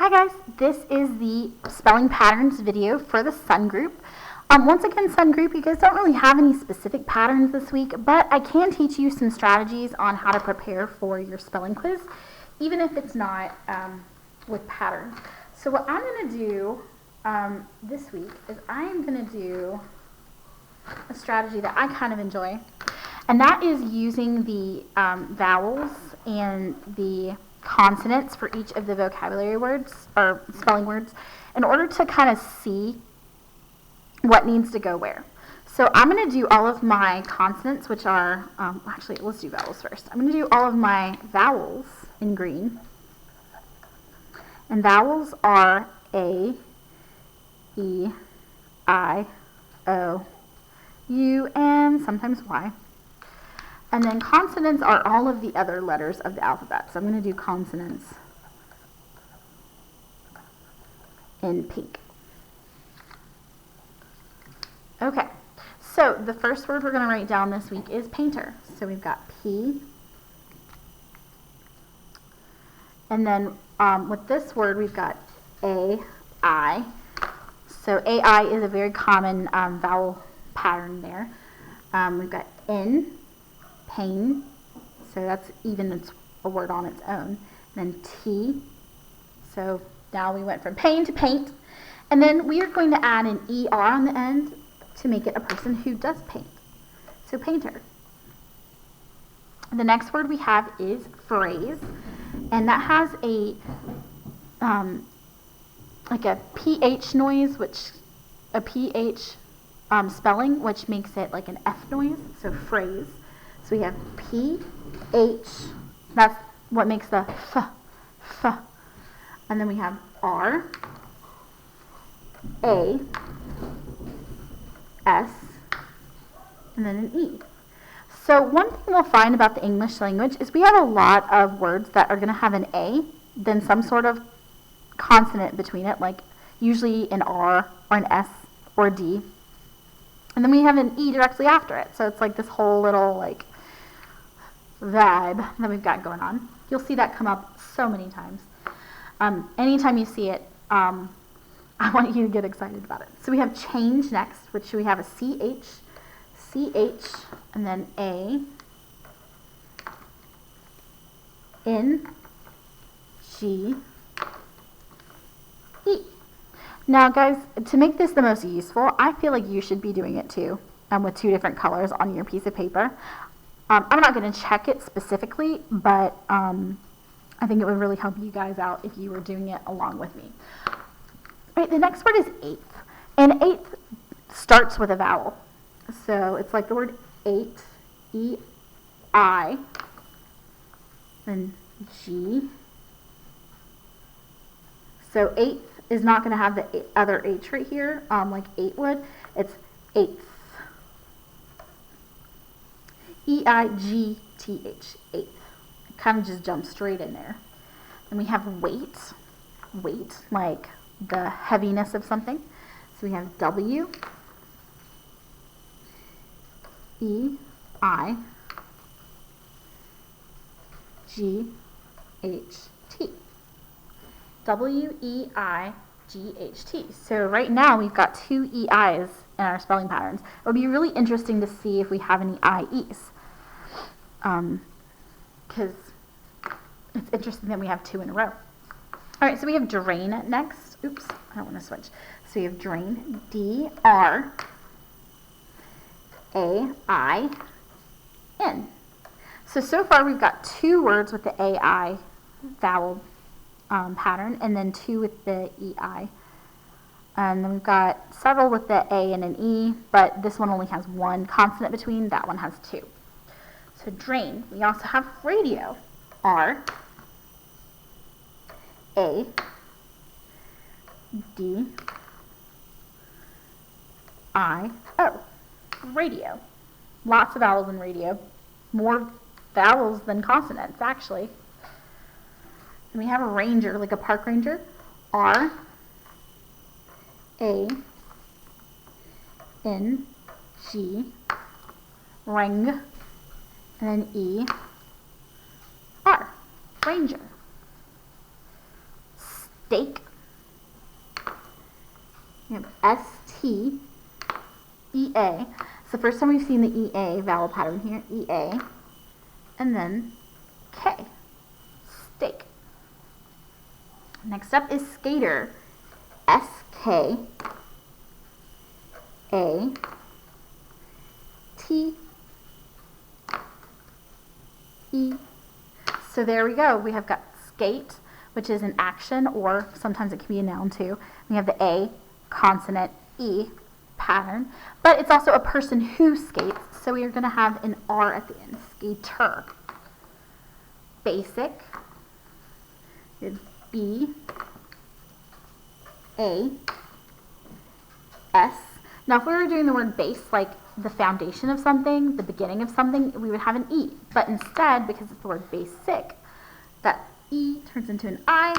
Hi guys, this is the spelling patterns video for the Sun Group. Once again, Sun Group, you guys don't really have any specific patterns this week, but I can teach you some strategies on how to prepare for your spelling quiz, even if it's not with patterns. So what I'm going to do this week is I'm going to do a strategy that I kind of enjoy, and that is using the vowels and the consonants for each of the vocabulary words or spelling words in order to kind of see what needs to go where. So I'm going to do all of my consonants, which are, actually let's do vowels first. I'm going to do all of my vowels in green. And vowels are A, E, I, O, U, and sometimes Y. And then consonants are all of the other letters of the alphabet. So I'm going to do consonants in pink. Okay, so the first word we're going to write down this week is painter. So we've got P. And then with this word, we've got A-I. So A-I is a very common vowel pattern there. We've got N. Pain, so that's it's a word on its own. And then T, so now we went from pain to paint. And then we are going to add an ER on the end to make it a person who does paint. So painter. The next word we have is phrase, and that has a like a PH noise, a PH spelling, which makes it like an F noise, so phrase. So we have P, H, that's what makes the F. And then we have R, A, S, and then an E. So one thing we'll find about the English language is we have a lot of words that are going to have an A, then some sort of consonant between it, like usually an R or an S or a D. And then we have an E directly after it. So it's like this whole little like vibe that we've got going on. You'll see that come up so many times. Anytime you see it, I want you to get excited about it. So we have change next, which we have a CH, and then A, N, G, E. Now guys, to make this the most useful, I feel like you should be doing it too, with two different colors on your piece of paper. I'm not going to check it specifically, but I think it would really help you guys out if you were doing it along with me. All right, the next word is eighth, and eighth starts with a vowel. So it's like the word eight, E-I, then G. So eighth is not going to have the other H right here, like eight would. It's eighth. E-I-G-T-H, eighth. It kind of just jumps straight in there. Then we have weight, like the heaviness of something. So we have W, E, I, G, H, T. W, E, I, G, H, T. So right now we've got two EIs in our spelling patterns. It would be really interesting to see if we have any IEs. Because it's interesting that we have two in a row. All right, so we have drain next. Oops, I don't want to switch. So we have drain, D-R-A-I-N. So far we've got two words with the AI vowel pattern, and then two with the EI. And then we've got several with the A and an E, but this one only has one consonant between, that one has two. So drain. We also have radio, R, A, D, I, O, radio. Lots of vowels in radio. More vowels than consonants, actually. And we have a ranger, like a park ranger, R, A, N, G, ring, and then E, R, ranger. steak. We have S-T-E-A. It's the first time we've seen the E-A vowel pattern here, E-A. And then K, steak. Next up is skater, S-K-A-T-E. So there we go. We have got skate, which is an action, or sometimes it can be a noun too. We have the A, consonant, E pattern, but it's also a person who skates, so we are going to have an R at the end, skater. Basic is B, A, S. Now if we were doing the word base, like the foundation of something, the beginning of something, we would have an E. But instead, because it's the word basic, that E turns into an I,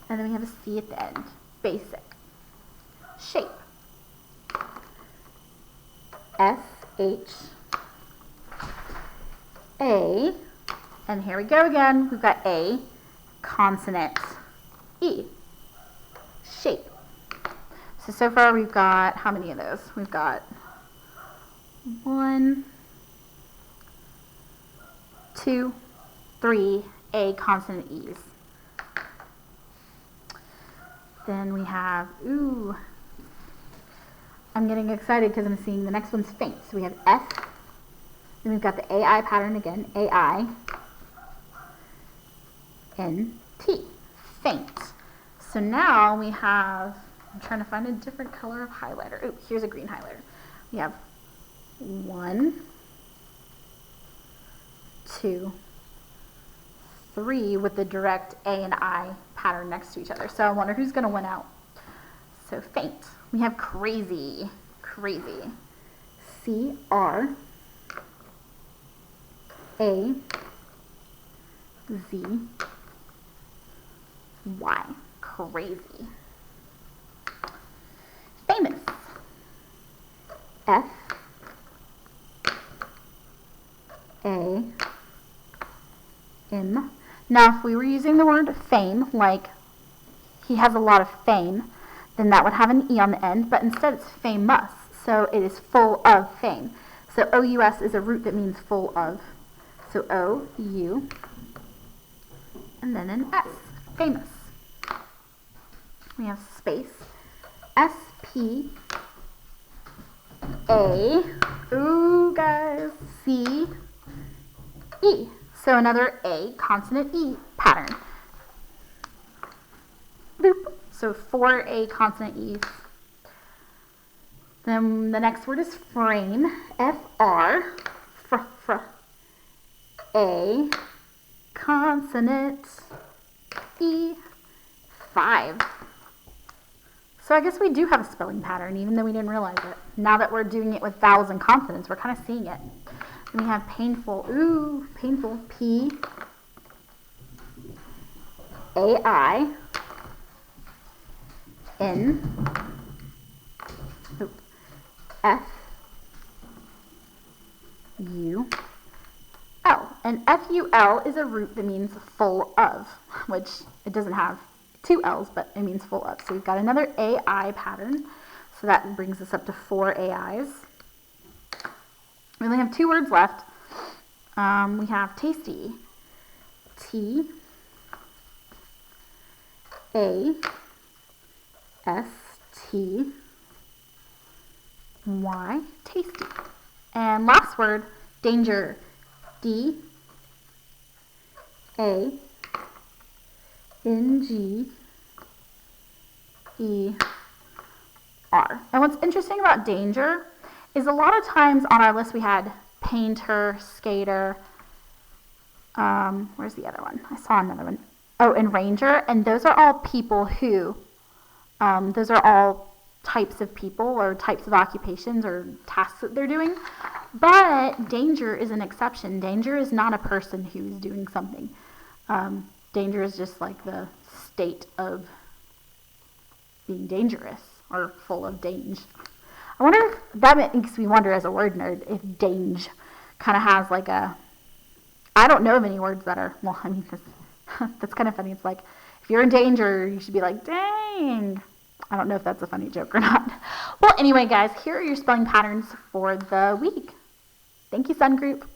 and then we have a C at the end. Basic. Shape. S-H-A, and here we go again. We've got A, consonant, E. Shape. So far we've got, how many of those? We've got 1, 2, 3 A consonant E's. Then we have, ooh, I'm getting excited because I'm seeing the next one's faint. So we have F, then we've got the AI pattern again, A-I-N-T, faint. So now we have, I'm trying to find a different color of highlighter. Oh, here's a green highlighter. We have 1, 2, 3 with the direct A and I pattern next to each other. So I wonder who's going to win out. So faint. We have crazy. Crazy. C-R-A-Z-Y. Crazy. Famous. F-A-M. Now, if we were using the word fame, like he has a lot of fame, then that would have an E on the end, but instead it's famous, so it is full of fame. So O-U-S is a root that means full of. So O-U, and then an S, famous. We have space, S-P-A, ooh guys, C-E. So another A, consonant E pattern. Boop. So 4 A consonant E's. Then the next word is frame, F-R, A, consonant E, 5. So I guess we do have a spelling pattern, even though we didn't realize it. Now that we're doing it with vowels and consonants, we're kind of seeing it. Then we have painful, ooh, painful, P, A-I, N, F, U, L. And F-U-L is a root that means full of, which it doesn't have 2 L's, but it means full of. So we've got another A-I pattern. So that brings us up to 4 A-I's. We only have 2 words left. We have tasty. T-A-S-T-Y, tasty. And last word, danger. D-A-N-G-E-R. And what's interesting about danger is a lot of times on our list we had painter, skater, where's the other one? I saw another one. Oh, and ranger, and those are all people who, those are all types of people or types of occupations or tasks that they're doing. But danger is an exception. Danger is not a person who's doing something. Danger is just like the state of being dangerous or full of danger. I wonder if that makes me wonder as a word nerd if dange kind of has like a, I don't know of any words that are, well, I mean, that's kind of funny. It's like If you're in danger, you should be like, dang. I don't know if that's a funny joke or not. Well, anyway, guys, here are your spelling patterns for the week. Thank you, Sun Group.